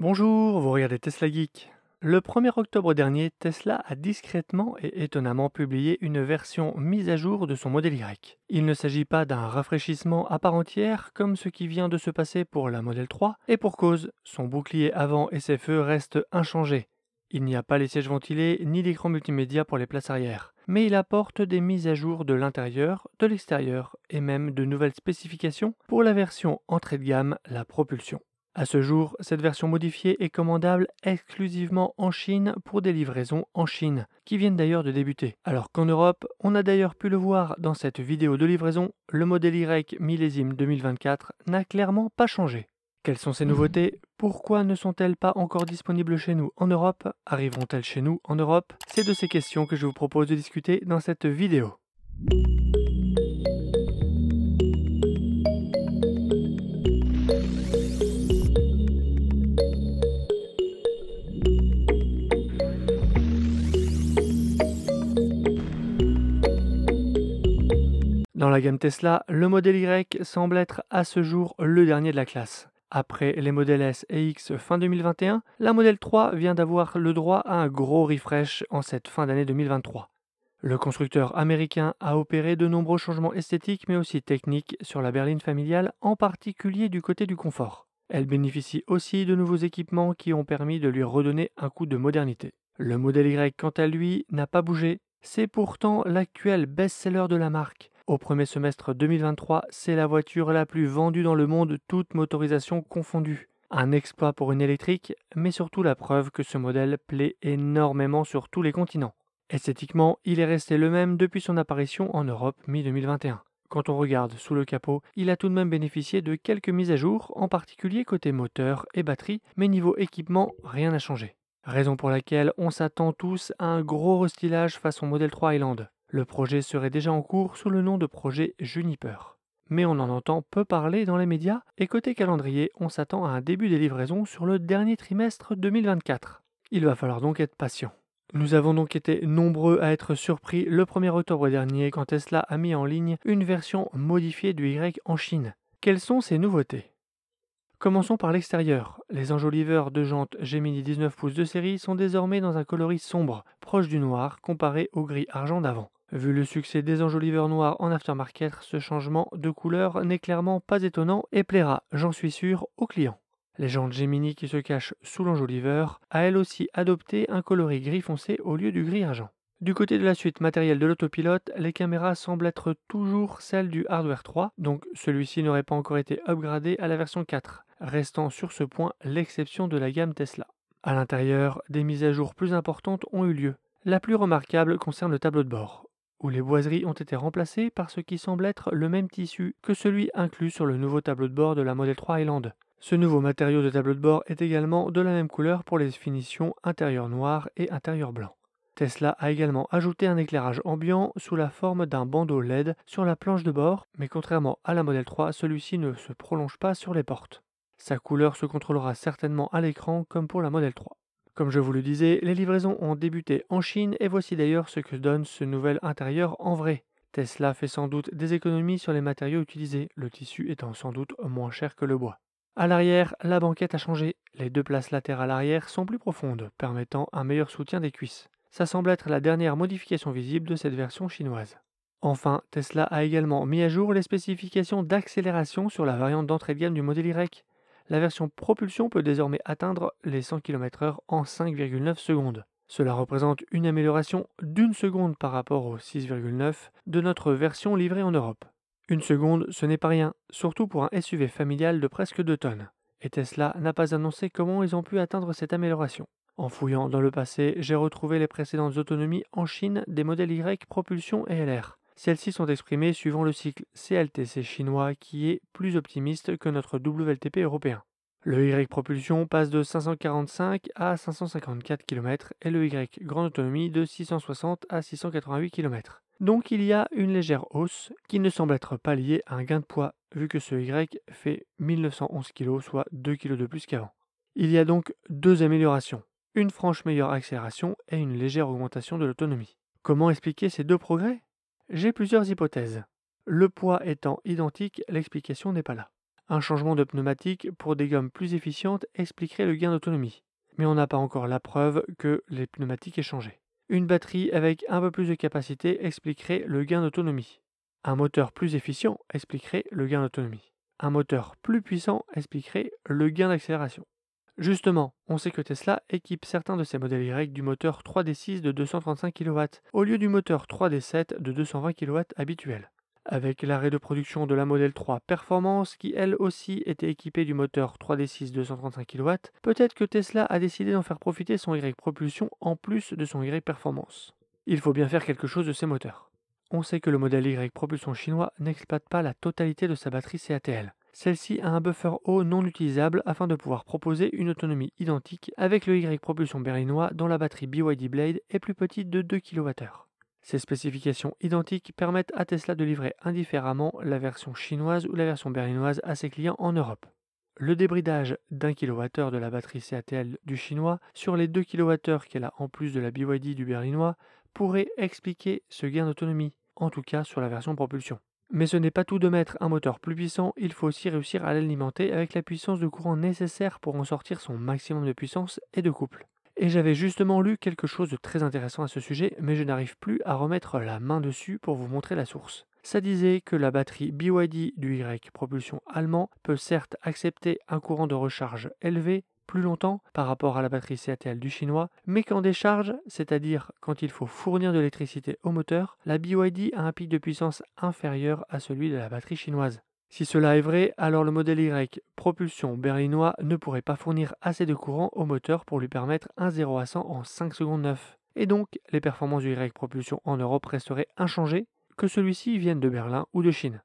Bonjour, vous regardez Tesla Geek. Le 1er octobre dernier, Tesla a discrètement et étonnamment publié une version mise à jour de son modèle Y. Il ne s'agit pas d'un rafraîchissement à part entière comme ce qui vient de se passer pour la Model 3, et pour cause, son bouclier avant et ses feux restent inchangés. Il n'y a pas les sièges ventilés ni l'écran multimédia pour les places arrière, mais il apporte des mises à jour de l'intérieur, de l'extérieur et même de nouvelles spécifications pour la version entrée de gamme, la propulsion. À ce jour, cette version modifiée est commandable exclusivement en Chine pour des livraisons en Chine, qui viennent d'ailleurs de débuter. Alors qu'en Europe, on a d'ailleurs pu le voir dans cette vidéo de livraison, le modèle Y millésime 2024 n'a clairement pas changé. Quelles sont ces nouveautés? Pourquoi ne sont-elles pas encore disponibles chez nous en Europe? Arriveront-elles chez nous en Europe? C'est de ces questions que je vous propose de discuter dans cette vidéo. Dans la gamme Tesla, le modèle Y semble être à ce jour le dernier de la classe. Après les modèles S et X fin 2021, la Model 3 vient d'avoir le droit à un gros refresh en cette fin d'année 2023. Le constructeur américain a opéré de nombreux changements esthétiques mais aussi techniques sur la berline familiale, en particulier du côté du confort. Elle bénéficie aussi de nouveaux équipements qui ont permis de lui redonner un coup de modernité. Le modèle Y, quant à lui, n'a pas bougé. C'est pourtant l'actuel best-seller de la marque. Au premier semestre 2023, c'est la voiture la plus vendue dans le monde, toute motorisation confondue. Un exploit pour une électrique, mais surtout la preuve que ce modèle plaît énormément sur tous les continents. Esthétiquement, il est resté le même depuis son apparition en Europe mi-2021. Quand on regarde sous le capot, il a tout de même bénéficié de quelques mises à jour, en particulier côté moteur et batterie, mais niveau équipement, rien n'a changé. Raison pour laquelle on s'attend tous à un gros restylage façon Model 3 Highland. Le projet serait déjà en cours sous le nom de projet Juniper. Mais on en entend peu parler dans les médias, et côté calendrier, on s'attend à un début des livraisons sur le dernier trimestre 2024. Il va falloir donc être patient. Nous avons donc été nombreux à être surpris le 1er octobre dernier quand Tesla a mis en ligne une version modifiée du Y en Chine. Quelles sont ces nouveautés? Commençons par l'extérieur. Les enjoliveurs de jantes Gemini 19 pouces de série sont désormais dans un coloris sombre, proche du noir, comparé au gris argent d'avant. Vu le succès des enjoliveurs noirs en aftermarket, ce changement de couleur n'est clairement pas étonnant et plaira, j'en suis sûr, aux clients. Les jantes Gemini qui se cachent sous l'enjoliveur a elle aussi adopté un coloris gris foncé au lieu du gris argent. Du côté de la suite matérielle de l'autopilote, les caméras semblent être toujours celles du hardware 3, donc celui-ci n'aurait pas encore été upgradé à la version 4, restant sur ce point l'exception de la gamme Tesla. À l'intérieur, des mises à jour plus importantes ont eu lieu. La plus remarquable concerne le tableau de bord, où les boiseries ont été remplacées par ce qui semble être le même tissu que celui inclus sur le nouveau tableau de bord de la Model 3 Highland. Ce nouveau matériau de tableau de bord est également de la même couleur pour les finitions intérieur noir et intérieur blanc. Tesla a également ajouté un éclairage ambiant sous la forme d'un bandeau LED sur la planche de bord, mais contrairement à la Model 3, celui-ci ne se prolonge pas sur les portes. Sa couleur se contrôlera certainement à l'écran comme pour la Model 3. Comme je vous le disais, les livraisons ont débuté en Chine et voici d'ailleurs ce que donne ce nouvel intérieur en vrai. Tesla fait sans doute des économies sur les matériaux utilisés, le tissu étant sans doute moins cher que le bois. À l'arrière, la banquette a changé. Les deux places latérales arrière sont plus profondes, permettant un meilleur soutien des cuisses. Ça semble être la dernière modification visible de cette version chinoise. Enfin, Tesla a également mis à jour les spécifications d'accélération sur la variante d'entrée de gamme du modèle Y. La version propulsion peut désormais atteindre les 100 km/h en 5,9 secondes. Cela représente une amélioration d'1 seconde par rapport aux 6,9 de notre version livrée en Europe. Une seconde, ce n'est pas rien, surtout pour un SUV familial de presque 2 tonnes. Et Tesla n'a pas annoncé comment ils ont pu atteindre cette amélioration. En fouillant dans le passé, j'ai retrouvé les précédentes autonomies en Chine des modèles Y propulsion et LR. Celles-ci sont exprimées suivant le cycle CLTC chinois qui est plus optimiste que notre WLTP européen. Le Y propulsion passe de 545 à 554 km et le Y grande autonomie de 660 à 688 km. Donc il y a une légère hausse qui ne semble être pas liée à un gain de poids vu que ce Y fait 1911 kg, soit 2 kg de plus qu'avant. Il y a donc deux améliorations. Une franche meilleure accélération et une légère augmentation de l'autonomie. Comment expliquer ces deux progrès? J'ai plusieurs hypothèses. Le poids étant identique, l'explication n'est pas là. Un changement de pneumatique pour des gommes plus efficientes expliquerait le gain d'autonomie. Mais on n'a pas encore la preuve que les pneumatiques aient changé. Une batterie avec un peu plus de capacité expliquerait le gain d'autonomie. Un moteur plus efficient expliquerait le gain d'autonomie. Un moteur plus puissant expliquerait le gain d'accélération. Justement, on sait que Tesla équipe certains de ses modèles Y du moteur 3D6 de 235 kW au lieu du moteur 3D7 de 220 kW habituel. Avec l'arrêt de production de la Model 3 Performance, qui elle aussi était équipée du moteur 3D6 235 kW, peut-être que Tesla a décidé d'en faire profiter son Y Propulsion en plus de son Y Performance. Il faut bien faire quelque chose de ces moteurs. On sait que le modèle Y Propulsion chinois n'exploite pas la totalité de sa batterie CATL. Celle-ci a un buffer haut non utilisable afin de pouvoir proposer une autonomie identique avec le Y Propulsion berlinois dont la batterie BYD Blade est plus petite de 2 kWh. Ces spécifications identiques permettent à Tesla de livrer indifféremment la version chinoise ou la version berlinoise à ses clients en Europe. Le débridage d'1 kWh de la batterie CATL du chinois sur les 2 kWh qu'elle a en plus de la BYD du berlinois pourrait expliquer ce gain d'autonomie, en tout cas sur la version propulsion. Mais ce n'est pas tout de mettre un moteur plus puissant, il faut aussi réussir à l'alimenter avec la puissance de courant nécessaire pour en sortir son maximum de puissance et de couple. Et j'avais justement lu quelque chose de très intéressant à ce sujet, mais je n'arrive plus à remettre la main dessus pour vous montrer la source. Ça disait que la batterie BYD du Y propulsion allemand peut certes accepter un courant de recharge élevé plus longtemps par rapport à la batterie CATL du chinois, mais qu'en décharge, c'est-à-dire quand il faut fournir de l'électricité au moteur, la BYD a un pic de puissance inférieur à celui de la batterie chinoise. Si cela est vrai, alors le modèle Y propulsion berlinois ne pourrait pas fournir assez de courant au moteur pour lui permettre un 0 à 100 en 5 secondes 9. Et donc, les performances du Y propulsion en Europe resteraient inchangées, que celui-ci vienne de Berlin ou de Chine.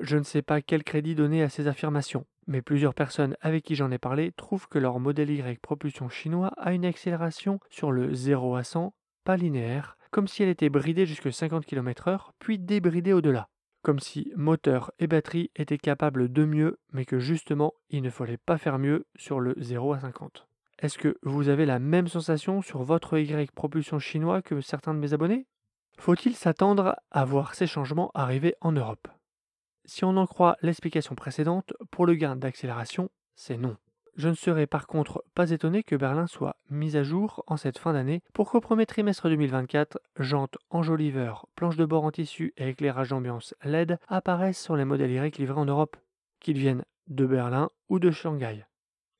Je ne sais pas quel crédit donner à ces affirmations, mais plusieurs personnes avec qui j'en ai parlé trouvent que leur modèle Y propulsion chinois a une accélération sur le 0 à 100 pas linéaire, comme si elle était bridée jusqu'à 50 km/h, puis débridée au-delà. Comme si moteur et batterie étaient capables de mieux, mais que justement, il ne fallait pas faire mieux sur le 0 à 50. Est-ce que vous avez la même sensation sur votre Y propulsion chinois que certains de mes abonnés ? Faut-il s'attendre à voir ces changements arriver en Europe ? Si on en croit l'explication précédente, pour le gain d'accélération, c'est non. Je ne serais par contre pas étonné que Berlin soit mise à jour en cette fin d'année pour qu'au premier trimestre 2024, jantes enjoliveurs, planches de bord en tissu et éclairage d'ambiance LED apparaissent sur les modèles Y livrés en Europe, qu'ils viennent de Berlin ou de Shanghai.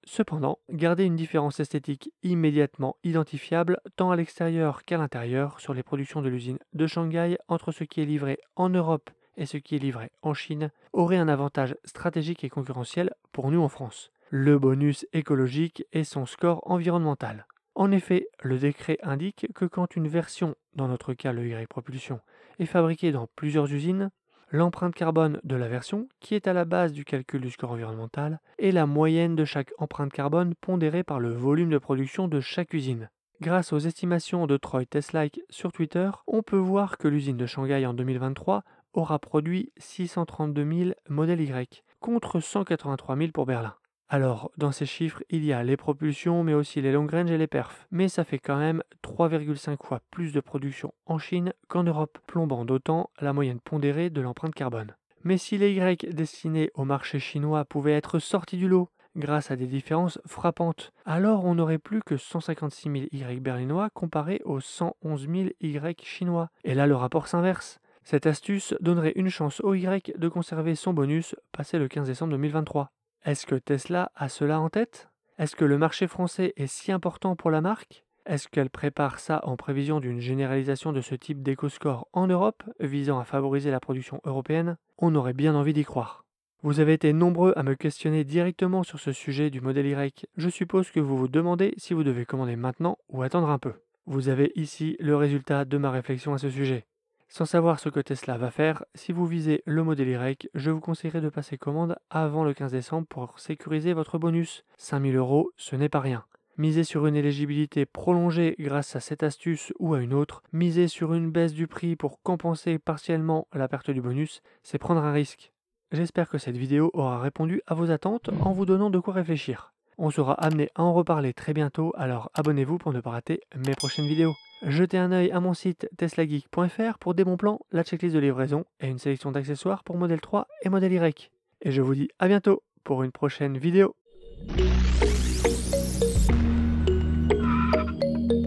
Cependant, gardez une différence esthétique immédiatement identifiable tant à l'extérieur qu'à l'intérieur sur les productions de l'usine de Shanghai entre ce qui est livré en Europe et ce qui est livré en Chine aurait un avantage stratégique et concurrentiel pour nous en France. Le bonus écologique et son score environnemental. En effet, le décret indique que quand une version, dans notre cas le Y propulsion, est fabriquée dans plusieurs usines, l'empreinte carbone de la version, qui est à la base du calcul du score environnemental, est la moyenne de chaque empreinte carbone pondérée par le volume de production de chaque usine. Grâce aux estimations de Troy Teslike sur Twitter, on peut voir que l'usine de Shanghai en 2023 aura produit 632 000 modèles Y, contre 183 000 pour Berlin. Alors, dans ces chiffres, il y a les propulsions, mais aussi les long range et les perfs. Mais ça fait quand même 3,5 fois plus de production en Chine qu'en Europe, plombant d'autant la moyenne pondérée de l'empreinte carbone. Mais si les Y destinés au marché chinois pouvaient être sortis du lot grâce à des différences frappantes, alors on n'aurait plus que 156 000 Y berlinois comparés aux 111 000 Y chinois. Et là, le rapport s'inverse. Cette astuce donnerait une chance au Y de conserver son bonus passé le 15 décembre 2023. Est-ce que Tesla a cela en tête ? Est-ce que le marché français est si important pour la marque ? Est-ce qu'elle prépare ça en prévision d'une généralisation de ce type d'éco-score en Europe, visant à favoriser la production européenne ? On aurait bien envie d'y croire. Vous avez été nombreux à me questionner directement sur ce sujet du modèle Y. Je suppose que vous vous demandez si vous devez commander maintenant ou attendre un peu. Vous avez ici le résultat de ma réflexion à ce sujet. Sans savoir ce que Tesla va faire, si vous visez le modèle Y, je vous conseillerais de passer commande avant le 15 décembre pour sécuriser votre bonus. 5 000 €, ce n'est pas rien. Miser sur une éligibilité prolongée grâce à cette astuce ou à une autre, miser sur une baisse du prix pour compenser partiellement la perte du bonus, c'est prendre un risque. J'espère que cette vidéo aura répondu à vos attentes en vous donnant de quoi réfléchir. On sera amené à en reparler très bientôt, alors abonnez-vous pour ne pas rater mes prochaines vidéos. Jetez un œil à mon site teslageek.fr pour des bons plans, la checklist de livraison et une sélection d'accessoires pour Model 3 et Model Y. Et je vous dis à bientôt pour une prochaine vidéo.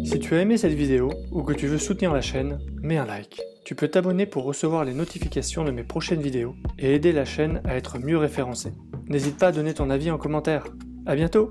Si tu as aimé cette vidéo ou que tu veux soutenir la chaîne, mets un like. Tu peux t'abonner pour recevoir les notifications de mes prochaines vidéos et aider la chaîne à être mieux référencée. N'hésite pas à donner ton avis en commentaire. À bientôt!